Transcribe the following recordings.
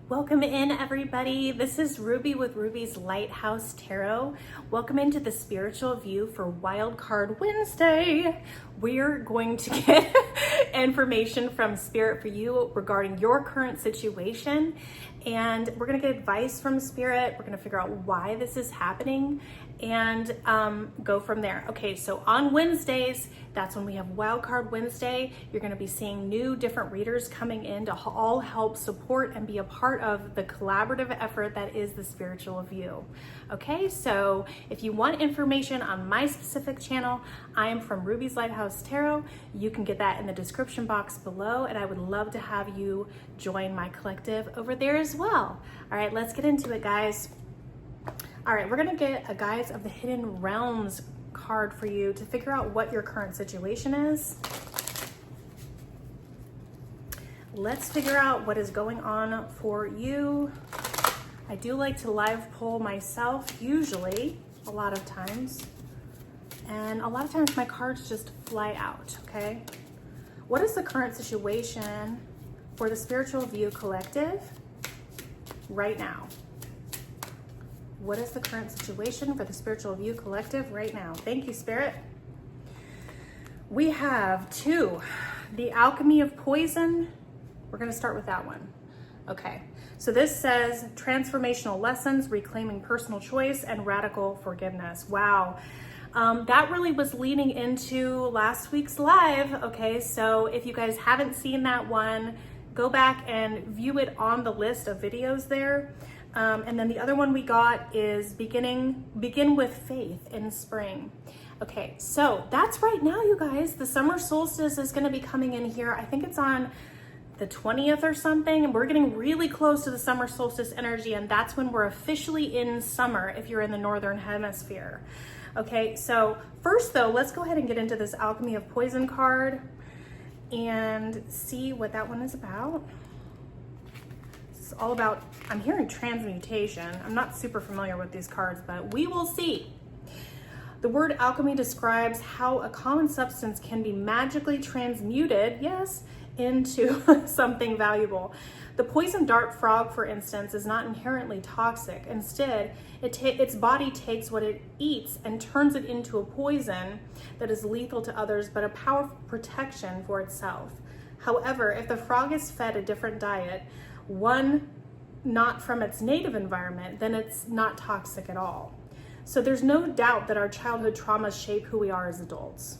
Welcome in, everybody. This is Ruby with Ruby's Lighthouse Tarot. Welcome into the spiritual view for Wildcard Wednesday. We're going to get information from Spirit for you regarding your current situation, and we're going to get advice from Spirit. We're going to figure out why this is happening and go from there. Okay, so on Wednesdays, that's when we have Wildcard Wednesday. You're going to be seeing new different readers coming in to all help support and be a part of the collaborative effort that is the spiritual view. Okay, so if you want information on my specific channel, I am from Ruby's Lighthouse Tarot. You can get that in the description box below, and I would love to have you join my collective over there as well. All right, let's get into it, guys. All right, we're gonna get a Guides of the Hidden Realms card for you to figure out what your current situation is. Let's figure out what is going on for you. I do like to live poll myself, usually, a lot of times. And a lot of times my cards just fly out, okay? What is the current situation for the Spiritual View Collective right now? What is the current situation for the Spiritual View Collective right now? Thank you, Spirit. We have the Alchemy of Poison. We're going to start with that one. Okay, so this says transformational lessons, reclaiming personal choice, and radical forgiveness. Wow. That really was leading into last week's live. Okay, so if you guys haven't seen that one, go back and view it on the list of videos there. And then the other one we got is begin with faith in spring. Okay, so that's right now, you guys. The summer solstice is going to be coming in here. I think it's on the 20th or something, and we're getting really close to the summer solstice energy, and that's when we're officially in summer if you're in the northern hemisphere. Okay, so first though, let's go ahead and get into this Alchemy of Poison card and see what that one is about. It's all about, I'm hearing transmutation. I'm not super familiar with these cards, but we will see. The word alchemy describes how a common substance can be magically transmuted, yes, into something valuable. The poison dart frog, for instance, is not inherently toxic. Instead, its body takes what it eats and turns it into a poison that is lethal to others, but a powerful protection for itself. However, if the frog is fed a different diet, one not from its native environment, then it's not toxic at all. So there's no doubt that our childhood traumas shape who we are as adults.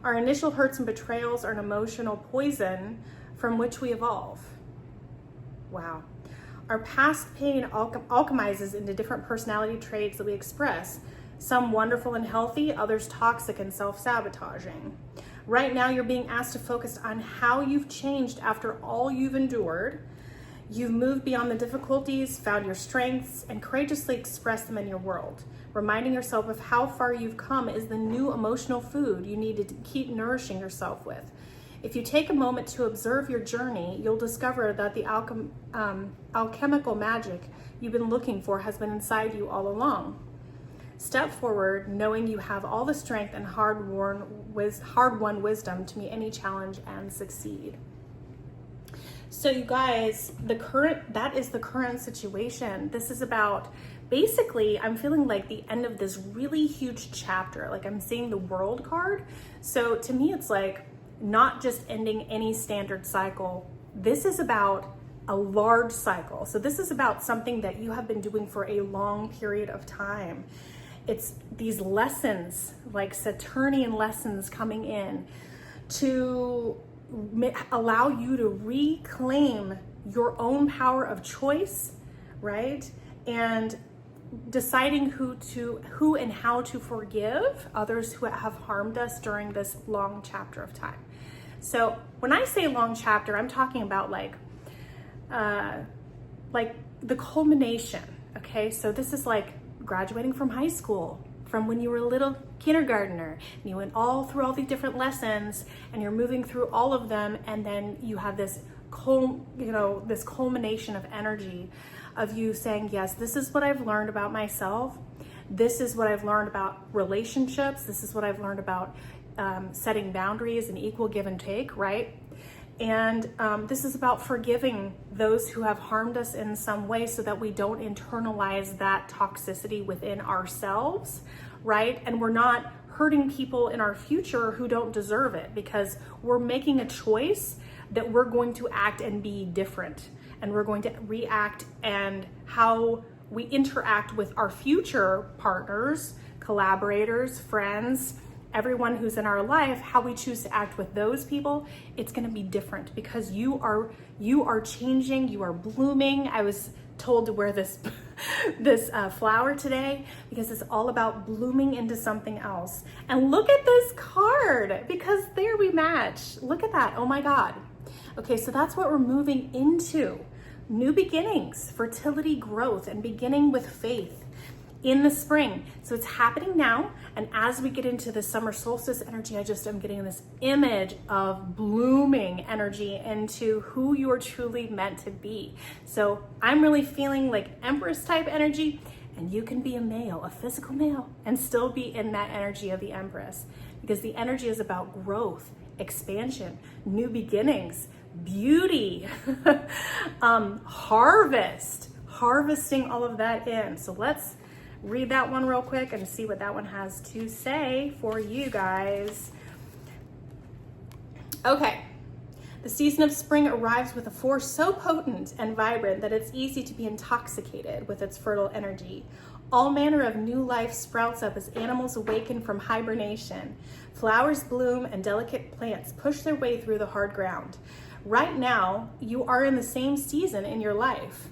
Our initial hurts and betrayals are an emotional poison from which we evolve. Wow. Our past pain alchemizes into different personality traits that we express, some wonderful and healthy, others toxic and self-sabotaging. Right now, you're being asked to focus on how you've changed after all you've endured. You've moved beyond the difficulties, found your strengths, and courageously expressed them in your world. Reminding yourself of how far you've come is the new emotional food you need to keep nourishing yourself with. If you take a moment to observe your journey, you'll discover that the alchemical magic you've been looking for has been inside you all along. Step forward knowing you have all the strength and hard-won wisdom to meet any challenge and succeed. So you guys, that is the current situation. This is about, basically, I'm feeling like the end of this really huge chapter. Like I'm seeing the World card. So to me, it's like not just ending any standard cycle. This is about a large cycle. So this is about something that you have been doing for a long period of time. It's these lessons, like Saturnian lessons coming in to allow you to reclaim your own power of choice, right? And deciding who and how to forgive others who have harmed us during this long chapter of time. So when I say long chapter, I'm talking about like the culmination, okay? So this is like graduating from high school, from when you were a little kindergartner, and you went all through all these different lessons, and you're moving through all of them, and then you have this this culmination of energy of you saying, yes, this is what I've learned about myself. This is what I've learned about relationships. This is what I've learned about setting boundaries and equal give and take, right? And this is about forgiving those who have harmed us in some way so that we don't internalize that toxicity within ourselves, right? And we're not hurting people in our future who don't deserve it, because we're making a choice that we're going to act and be different. And we're going to react, and how we interact with our future partners, collaborators, friends, everyone who's in our life, how we choose to act with those people, it's going to be different, because you are changing, you are blooming. I was told to wear this flower today because it's all about blooming into something else. And look at this card, because there we match. Look at that. Oh my God. Okay, so that's what we're moving into. New beginnings, fertility, growth, and beginning with faith in the spring. So it's happening now. And as we get into the summer solstice energy, I'm getting this image of blooming energy into who you're truly meant to be. So I'm really feeling like Empress type energy, and you can be a male, a physical male, and still be in that energy of the Empress, because the energy is about growth, expansion, new beginnings, beauty, harvesting all of that in. So let's read that one real quick and see what that one has to say for you guys. Okay. The season of spring arrives with a force so potent and vibrant that it's easy to be intoxicated with its fertile energy. All manner of new life sprouts up as animals awaken from hibernation. Flowers bloom and delicate plants push their way through the hard ground. Right now, you are in the same season in your life.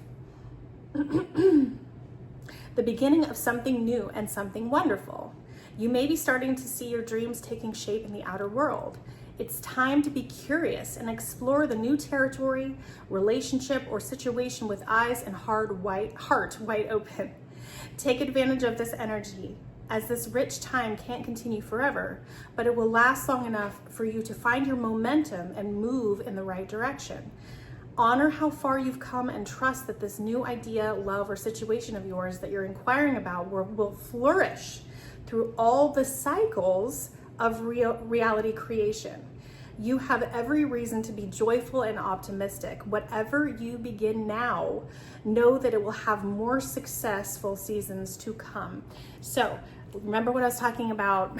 The beginning of something new and something wonderful. You may be starting to see your dreams taking shape in the outer world. It's time to be curious and explore the new territory, relationship, or situation with eyes and heart wide open. Take advantage of this energy, as this rich time can't continue forever, but it will last long enough for you to find your momentum and move in the right direction. Honor how far you've come and trust that this new idea, love, or situation of yours that you're inquiring about will flourish through all the cycles of reality creation. You have every reason to be joyful and optimistic. Whatever you begin now, know that it will have more successful seasons to come. So remember what I was talking about?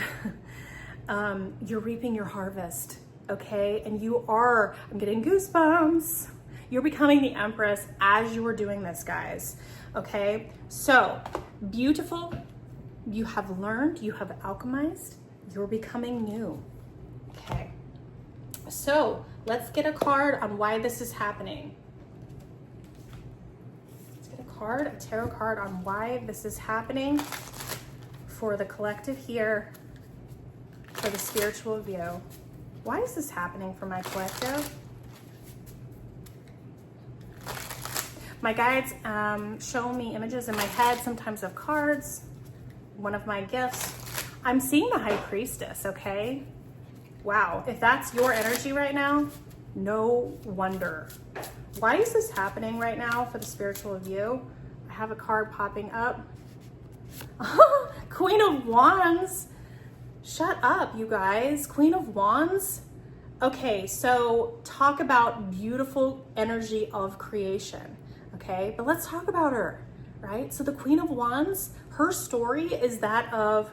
You're reaping your harvest, okay? And I'm getting goosebumps. You're becoming the Empress as you are doing this, guys, okay? So, beautiful, you have learned, you have alchemized, you're becoming new, okay? So, let's get a card on why this is happening. Let's get a tarot card on why this is happening for the collective here, for the spiritual view. Why is this happening for my collective? My guides show me images in my head, sometimes of cards. One of my gifts. I'm seeing the High Priestess, okay? Wow, if that's your energy right now, no wonder. Why is this happening right now for the spiritual view? I have a card popping up. Queen of Wands. Shut up, you guys. Queen of Wands. Okay, so talk about beautiful energy of creation. Okay, but let's talk about her, right? So the Queen of Wands, her story is that of,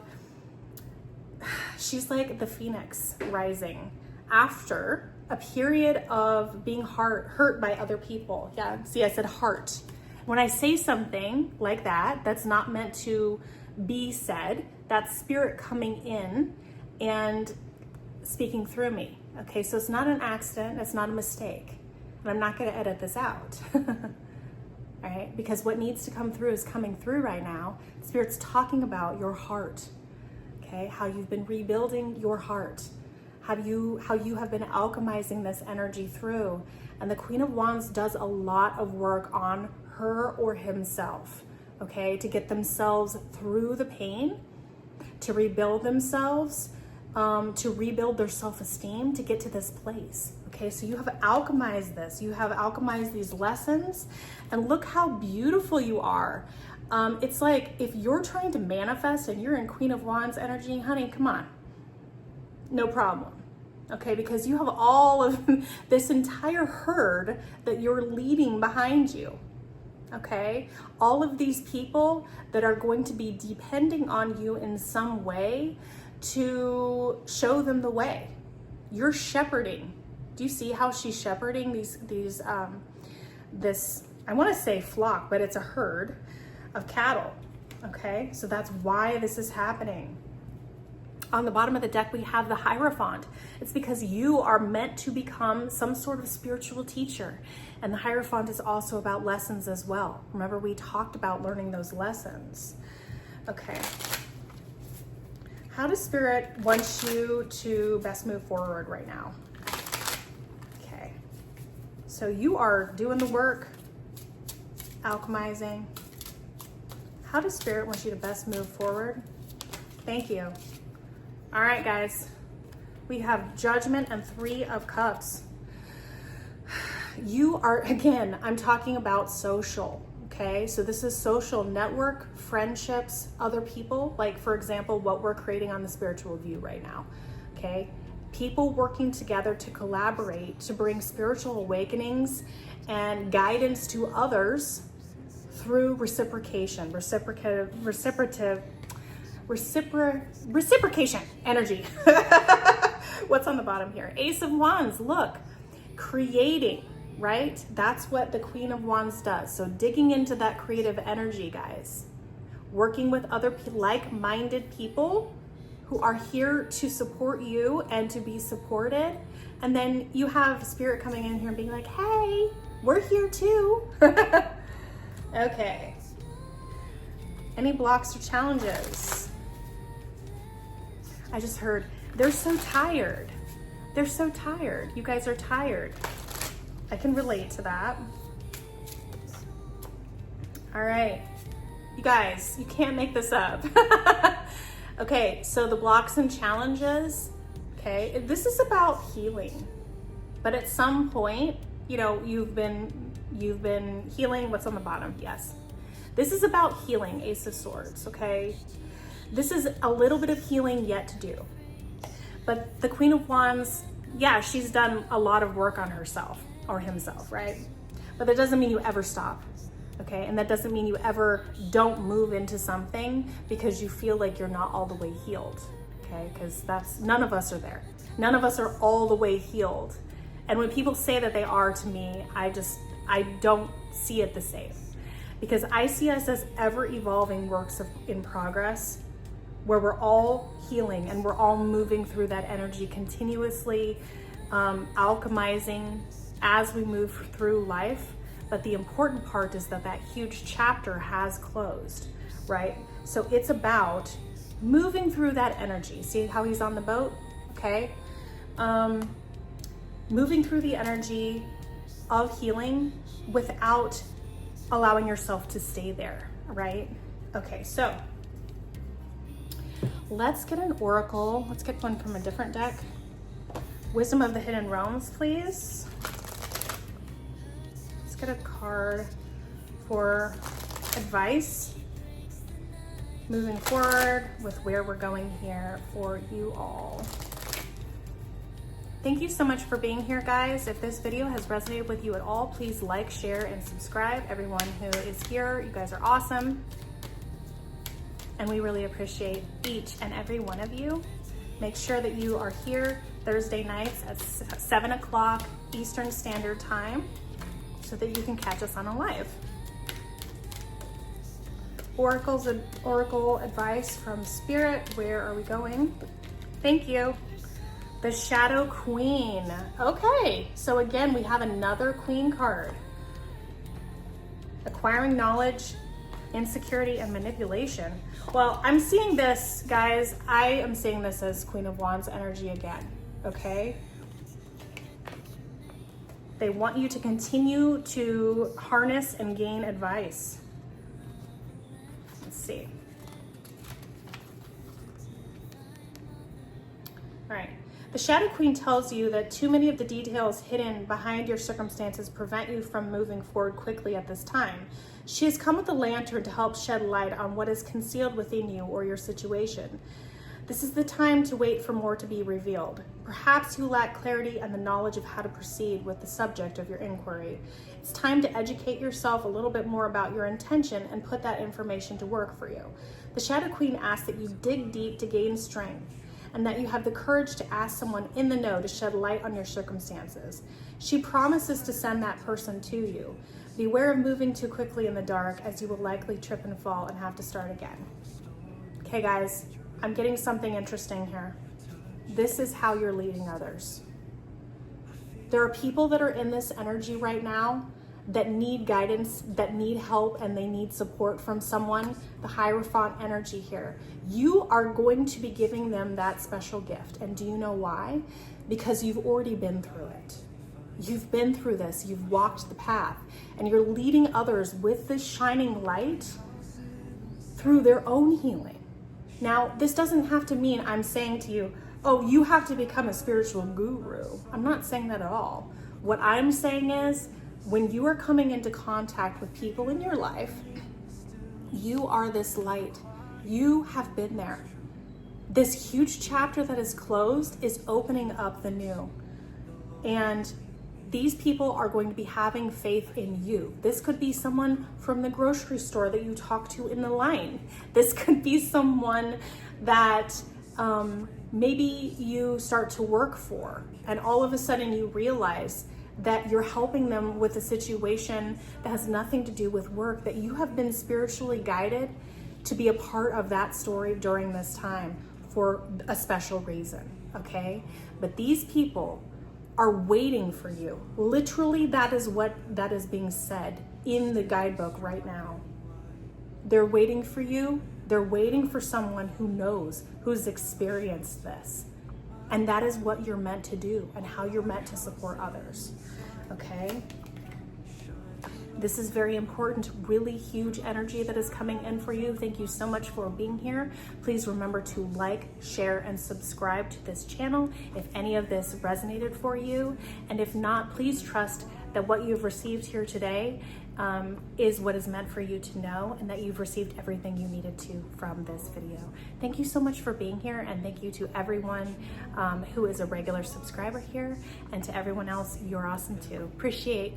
she's like the phoenix rising after a period of being hurt by other people. Yeah, see, I said heart. When I say something like that, that's not meant to be said. That's spirit coming in and speaking through me. Okay, so it's not an accident, it's not a mistake. And I'm not gonna edit this out. All right, because what needs to come through is coming through right now. Spirit's talking about your heart, okay? How you've been rebuilding your heart, how you have been alchemizing this energy through. And the Queen of Wands does a lot of work on her or himself, okay? To get themselves through the pain, to rebuild themselves, to rebuild their self-esteem, to get to this place. Okay, so you have alchemized this. You have alchemized these lessons, and look how beautiful you are. It's like if you're trying to manifest and you're in Queen of Wands energy, honey, come on. No problem. okay? Because you have all of this entire herd that you're leading behind you, okay? All of these people that are going to be depending on you in some way to show them the way. You're shepherding. Do you see how she's shepherding this, I want to say flock, but it's a herd of cattle, okay? So that's why this is happening. On the bottom of the deck, we have the Hierophant. It's because you are meant to become some sort of spiritual teacher. And the Hierophant is also about lessons as well. Remember, we talked about learning those lessons. Okay. How does Spirit want you to best move forward right now? Okay. So you are doing the work, alchemizing. How does Spirit want you to best move forward? Thank you. All right, guys, we have Judgment and 3 of Cups. You are, again, I'm talking about social, okay? So this is social network, friendships, other people, like for example, what we're creating on the Spiritual View right now, okay? People working together to collaborate, to bring spiritual awakenings and guidance to others through reciprocation, reciprocation energy. What's on the bottom here? Ace of Wands, look, creating, right? That's what the Queen of Wands does. So digging into that creative energy, guys, working with other like-minded people who are here to support you and to be supported. And then you have Spirit coming in here and being like, hey, we're here too. Okay. Any blocks or challenges? I just heard, they're so tired. They're so tired. You guys are tired. I can relate to that. All right. You guys, you can't make this up. Okay, so the blocks and challenges, okay, this is about healing. But at some point, you know, you've been healing. What's on the bottom? Yes. This is about healing, Ace of Swords, okay? This is a little bit of healing yet to do. But the Queen of Wands, yeah, she's done a lot of work on herself or himself, right? But that doesn't mean you ever stop, okay? And that doesn't mean you ever don't move into something because you feel like you're not all the way healed, okay? Because none of us are there. None of us are all the way healed. And when people say that they are, to me, I don't see it the same. Because I see us as ever evolving works in progress, where we're all healing and we're all moving through that energy continuously, alchemizing as we move through life. But the important part is that huge chapter has closed, right? So it's about moving through that energy. See how he's on the boat? Okay. Moving through the energy of healing without allowing yourself to stay there, right? Okay, so let's get an oracle. Let's get one from a different deck. Wisdom of the Hidden Realms, please. Let's get a card for advice moving forward with where we're going here for you all. Thank you so much for being here, guys. If this video has resonated with you at all, please like, share, and subscribe. Everyone who is here, you guys are awesome. And we really appreciate each and every one of you. Make sure that you are here Thursday nights at 7 o'clock Eastern Standard Time so that you can catch us on a live. Oracle advice from Spirit. Where are we going? Thank you. The Shadow Queen. Okay, so again, we have another Queen card. Acquiring knowledge, insecurity, and manipulation. Well, I'm seeing this, guys, I am seeing this as Queen of Wands energy again, okay? They want you to continue to harness and gain advice. Let's see. All right. The Shadow Queen tells you that too many of the details hidden behind your circumstances prevent you from moving forward quickly at this time. She has come with a lantern to help shed light on what is concealed within you or your situation. This is the time to wait for more to be revealed. Perhaps you lack clarity and the knowledge of how to proceed with the subject of your inquiry. It's time to educate yourself a little bit more about your intention and put that information to work for you. The Shadow Queen asks that you dig deep to gain strength, and that you have the courage to ask someone in the know to shed light on your circumstances. She promises to send that person to you. Beware of moving too quickly in the dark, as you will likely trip and fall and have to start again. Okay guys, I'm getting something interesting here. This is how you're leading others. There are people that are in this energy right now that need guidance, that need help, and they need support from someone. The Hierophant energy here. You are going to be giving them that special gift. And do you know why? Because you've already been through it. You've been through this, you've walked the path, and you're leading others with this shining light through their own healing. Now, this doesn't have to mean I'm saying to you, oh, you have to become a spiritual guru. I'm not saying that at all. What I'm saying is, when you are coming into contact with people in your life, you are this light. You have been there. This huge chapter that is closed is opening up the new. And these people are going to be having faith in you. This could be someone from the grocery store that you talk to in the line. This could be someone that maybe you start to work for, and all of a sudden you realize that you're helping them with a situation that has nothing to do with work, that you have been spiritually guided to be a part of that story during this time for a special reason, okay? But these people are waiting for you. Literally, that is being said in the guidebook right now. They're waiting for you. They're waiting for someone who knows, who's experienced this. And that is what you're meant to do and how you're meant to support others, okay? This is very important, really huge energy that is coming in for you. Thank you so much for being here. Please remember to like, share, and subscribe to this channel if any of this resonated for you. And if not, please trust that what you've received here today is what is meant for you to know, and that you've received everything you needed to from this video. Thank you so much for being here, and thank you to everyone who is a regular subscriber here, and to everyone else, you're awesome too. Appreciate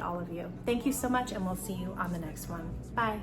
all of you. Thank you so much, and we'll see you on the next one. Bye.